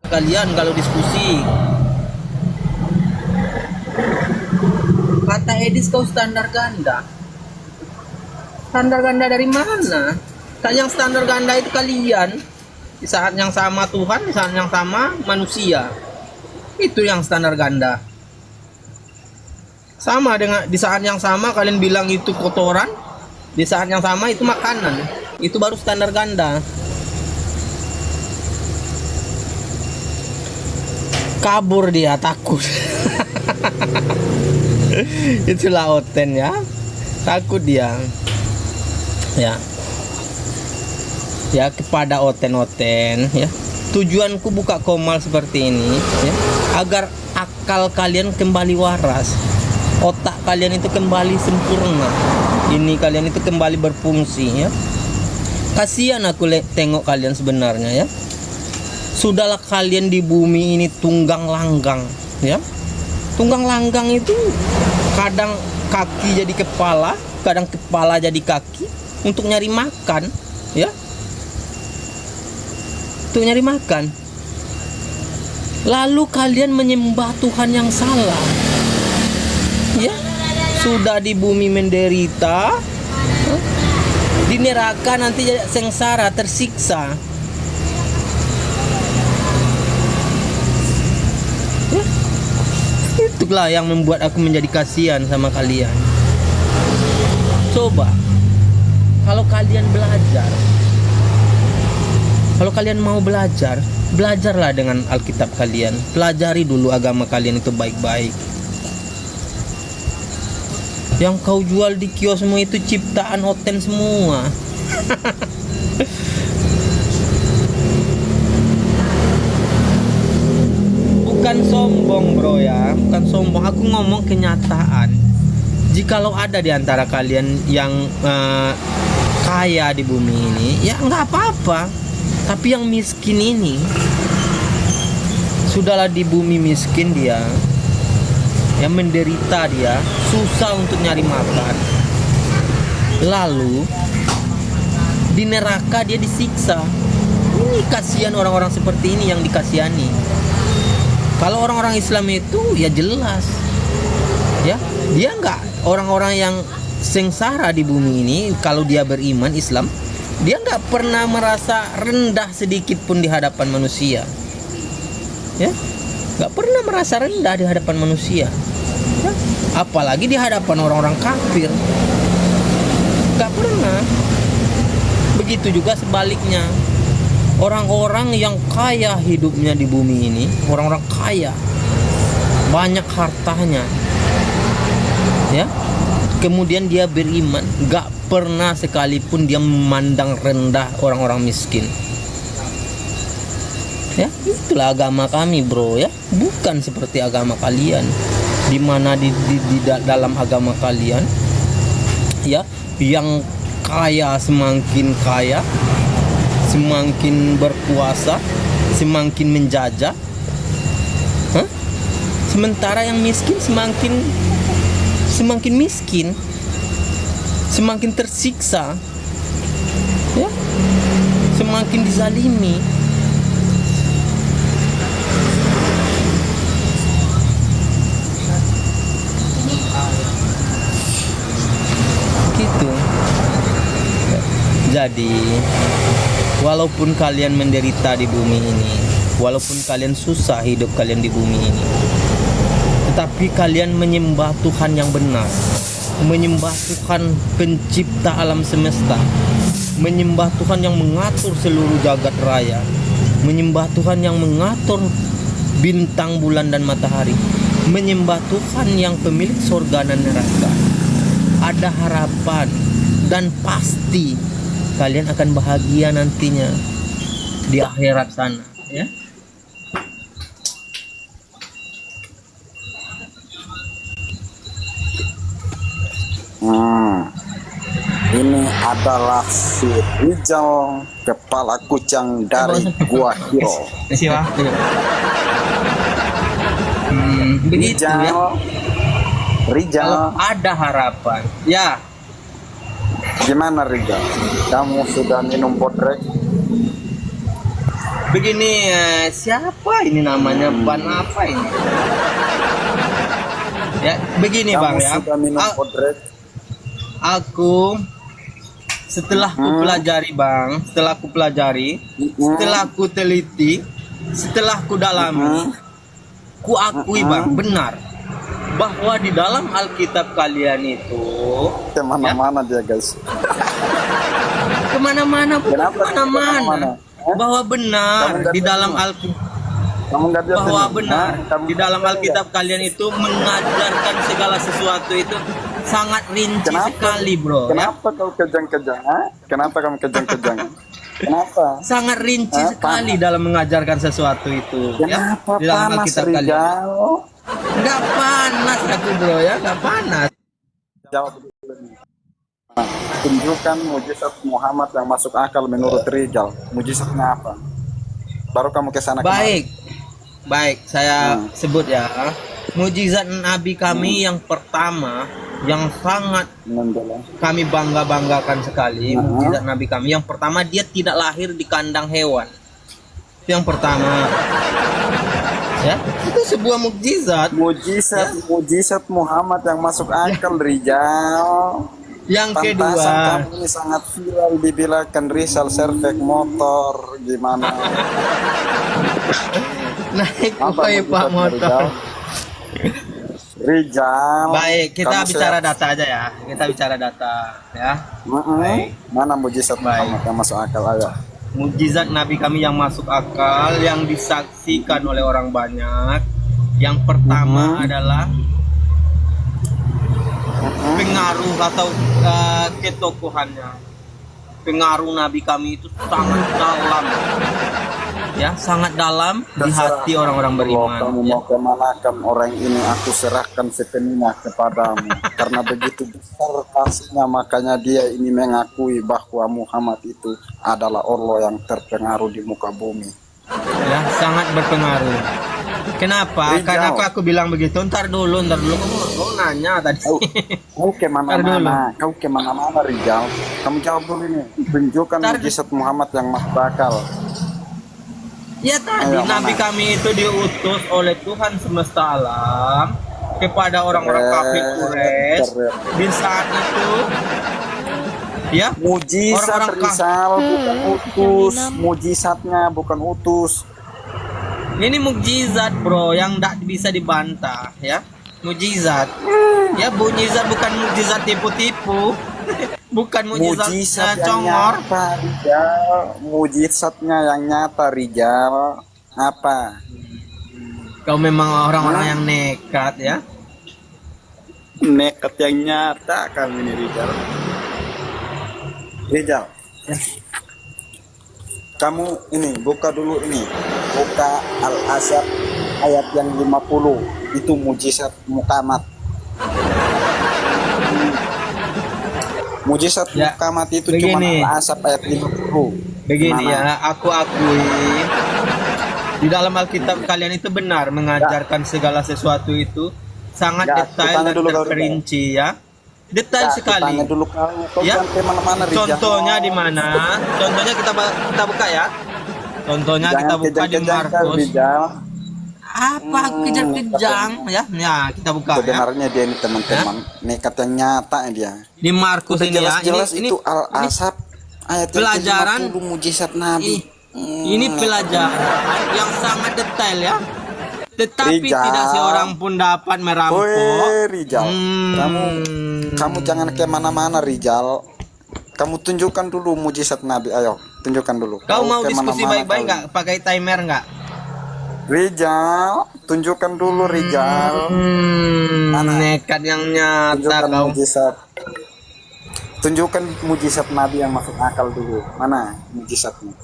kalian kalau diskusi. Kata Edis kau standar ganda. Standar ganda dari mana? Kan yang standar ganda itu kalian. Di saat yang sama Tuhan, di saat yang sama manusia. Itu yang standar ganda. Sama dengan di saat yang sama kalian bilang itu kotoran, di saat yang sama itu makanan. Itu baru standar ganda. Kabur dia, takut. Itulah Oten ya, takut dia ya. Ya, kepada Oten ya, tujuanku buka komal seperti ini ya, agar akal kalian kembali waras, otak kalian itu kembali sempurna, ini kalian itu kembali berfungsi ya. Kasihan aku tengok kalian sebenarnya ya. Sudahlah kalian di bumi ini tunggang langgang ya. Tunggang langgang itu kadang kaki jadi kepala, kadang kepala jadi kaki untuk nyari makan ya. Untuk nyari makan. Lalu kalian menyembah Tuhan yang salah. Ya. Sudah di bumi menderita, di neraka nanti sengsara, tersiksa. Ya. Itulah yang membuat aku menjadi kasihan sama kalian. Coba kalau kalian belajar, kalau kalian mau belajar, belajarlah dengan Alkitab kalian. Pelajari dulu agama kalian itu baik-baik. Yang kau jual di kiosmu itu ciptaan Oten semua. Bukan sombong bro ya, bukan sombong. Aku ngomong kenyataan. Jikalau ada di antara kalian yang kaya di bumi ini, ya nggak apa-apa. Tapi yang miskin ini, sudahlah di bumi miskin dia, yang menderita dia, susah untuk nyari makan. Lalu di neraka dia disiksa. Ini kasihan orang-orang seperti ini yang dikasihani. Kalau orang-orang Islam itu ya jelas, ya dia nggak, orang-orang yang sengsara di bumi ini, kalau dia beriman Islam, dia nggak pernah merasa rendah sedikit pun di hadapan manusia, ya, nggak pernah merasa rendah di hadapan manusia, ya? Apalagi di hadapan orang-orang kafir, nggak pernah. Begitu juga sebaliknya, orang-orang yang kaya hidupnya di bumi ini, orang-orang kaya, banyak hartanya, ya. Kemudian dia beriman, gak pernah sekalipun dia memandang rendah orang-orang miskin. Ya, itulah agama kami bro ya. Bukan seperti agama kalian, dimana di dalam agama kalian ya, yang kaya semakin kaya, semakin berkuasa, semakin menjajah. Sementara yang miskin semakin miskin, semakin tersiksa, ya, semakin dizalimi. Gitu. Jadi, walaupun kalian menderita di bumi ini, walaupun kalian susah hidup kalian di bumi ini, tetapi kalian menyembah Tuhan yang benar, menyembah Tuhan pencipta alam semesta, menyembah Tuhan yang mengatur seluruh jagat raya, menyembah Tuhan yang mengatur bintang, bulan, dan matahari, menyembah Tuhan yang pemilik surga dan neraka. Ada harapan dan pasti kalian akan bahagia nantinya di akhirat sana, ya. Ini adalah si Rizal, kepala kucang dari Gua Hiro. Begitu ya. Rizal, Kalau ada harapan, ya. gimana Rizal? Kamu sudah minum bodrek? Begini, siapa ini namanya? Ban apa ini? Ya, begini Kamu Bang ya. sudah minum podrek? Aku setelah ku pelajari Bang, setelah ku pelajari, setelah ku teliti, setelah ku dalami, ku akui Bang, benar bahwa di dalam Alkitab kalian itu Kemana-mana dia guys. kemana-mana bukan Kenapa kemana-mana, kemana-mana? bahwa benar Kamu di nggak dalam tahu? Alkitab, Kamu nggak lihat bahwa ini? benar Hah? Kamu di dalam nggak Alkitab lihat? kalian itu mengajarkan segala sesuatu itu sangat rinci Kenapa? sekali bro ya. Kenapa kau kejang-kejang? Hah? Kenapa kamu kejang-kejang? Kenapa? Sangat rinci Hah? sekali dalam mengajarkan sesuatu itu ya Kenapa di dalam panas Alkitab kalian. Rijal? Nggak panas aku bro ya, nggak panas. Jawab dulu nih. Nah, tunjukkan mujizat Muhammad yang masuk akal menurut Rijal. Mujizatnya apa? Baru kamu ke sana kemari. Baik, saya sebut ya. Mujizat Nabi kami yang pertama, yang sangat Menjelang. kami banggakan sekali. Mujizat Nabi kami yang pertama, dia tidak lahir di kandang hewan. Itu yang pertama. Ya, itu sebuah mukjizat. Mujizat Muhammad yang masuk akal Rijal. Yang Pantasan kedua, kamu ini sangat viral dibilangkan Rizal servek motor gimana? naik Apa Pak mujizatnya, motor. Rijal. Baik, kita kamu bicara sehat? data aja ya. Kita bicara data ya. Baik. Mana mujizat Muhammad yang masuk akal ayo? Mujizat Nabi kami yang masuk akal, yang disaksikan oleh orang banyak. Yang pertama adalah pengaruh atau ketokohannya. Pengaruh Nabi kami itu sangat dalam, ya, sangat dalam di hati orang-orang beriman. Kalau kamu Ya. mau kemanakan orang ini aku serahkan sepenuhnya kepadamu. Karena begitu besar kasihnya makanya dia ini mengakui bahwa Muhammad itu adalah Allah yang terpengaruh di muka bumi. Ya, sangat berpengaruh. Kenapa? Rijal. Karena aku bilang begitu. Ntar dulu. Kau nanya tadi. Kau kemana-mana, kau kemana-mana Rijal. Kamu jawab dulu ini. Tunjukkan mujizat Muhammad yang masuk akal. Ya tadi Ayo, Nabi mana? kami itu diutus oleh Tuhan semesta alam kepada orang-orang kafir Quraisy. Di saat itu, ya, Mujizat orang-orang Rizal bukan utus, mujizatnya bukan utus. ini mukjizat bro, yang tidak bisa dibantah, ya. Mukjizat, ya, mukjizat bukan mukjizat tipu-tipu, bukan mukjizat Mujizat yang congor. nyata Rijal, mujizatnya yang nyata Rijal. Apa? Kau memang orang-orang yang nekat, ya. Nekat yang nyata kami ini Rijal. Rijal, kamu ini buka dulu ini, buka Al-Asr ayat yang 50, itu mujizat Muhammad. Mujizat Ya, Muhammad itu cuma begini. Al-Asr ayat 50. Begini Mana? ya, aku akui di dalam Alkitab kalian itu benar mengajarkan segala sesuatu itu sangat Ya, detail kutanya dan dulu kau, terperinci ya. Detail Ya, sekali. tanya dulu kau Ya. jangan kemana-mana Rijal. Contohnya di mana? Contohnya kita buka ya. Contohnya kita Jangan buka di kejang-kejang kau, Markus. Rijal. Apa kejang-kejang ya? Ya, kita buka ya. Sebenarnya dia ini teman-teman nekat yang nyata dia. Di Markus Udah ini ya. jelas-jelas Ini itu Al-Asr ayat pelajaran. yang 50 mujizat Nabi. ini pelajaran yang sangat detail ya. Tetapi Rijal. tidak seorang pun dapat merampok. Woi Rijal, Hmm. kamu jangan kemana-mana Rijal. Kamu tunjukkan dulu mujizat Nabi. Ayo, tunjukkan dulu. Kau mau diskusi kemana-mana baik-baik kau. nggak? Pakai timer nggak? Rijal, tunjukkan dulu Rijal. Mana? Nekat yang nyata Tunjukkan kau. mujizat. Tunjukkan mujizat Nabi yang masuk akal dulu. Mana mujizatnya?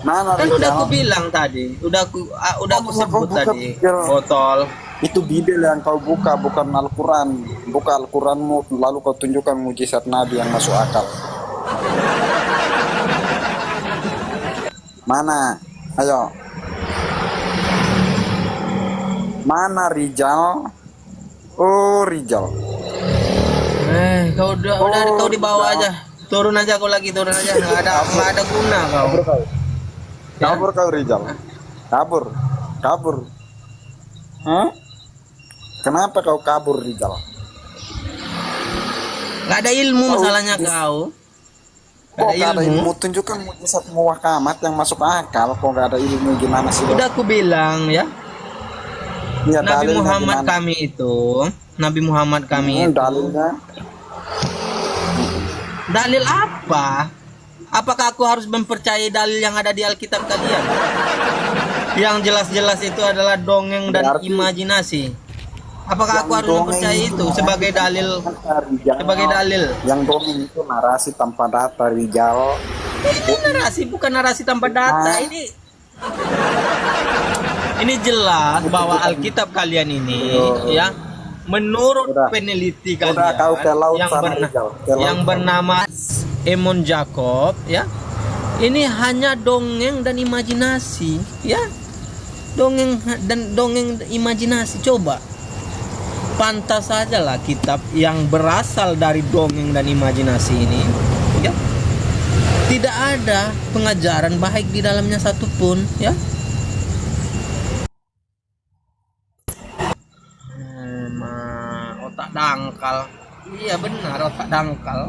Mana Kan udah aku Rijal? bilang tadi, udah aku Kau sebut buka tadi. Rijal. Botol. Itu Bible yang kau buka, bukan Al-Quran. Buka Al-Quranmu, lalu kau tunjukkan mujizat Nabi yang masuk akal. Mana? Ayo. Mana Rijal? Oh Rijal. Kau udah kau dibawa aja. Turun aja kau lagi, turun aja. Nggak ada guna kau. Kabur kau. Ya. Kabur kau Rizal. Kabur. Kabur. Hah? Kenapa kau kabur Rizal? Nggak ada ilmu Kau- masalahnya kau. Nggak Kok ada gak ada ilmu. ilmu? Tunjukkan mujizat muwakamat yang masuk akal. Kok gak ada ilmu gimana sih? Udah aku bilang ya, Ya, Nabi dalilnya Muhammad gimana? kami itu, Nabi Muhammad kami itu. Dalilnya Dalil apa? Apakah aku harus mempercayai dalil yang ada di Alkitab kalian? Yang jelas-jelas itu adalah dongeng dan Berarti- imajinasi. Apakah aku yang harus dongeng mempercayai itu narasi sebagai tanpa dalil? data, Rizal. Sebagai dalil. Yang dongeng itu narasi tanpa data Rizal. Ini narasi bukan narasi tanpa data. Ini jelas bahwa Alkitab kalian ini ya menurut Udah. peneliti Udah, kalian kau ke laut yang, sana, Rizal. Ke laut yang sana. bernama Emon Jacob ya. Ini hanya dongeng dan imajinasi ya. Dongeng imajinasi. Coba pantas saja lah kitab yang berasal dari dongeng dan imajinasi ini ya. Tidak ada pengajaran baik di dalamnya satupun ya. Otak dangkal. Iya benar, otak dangkal.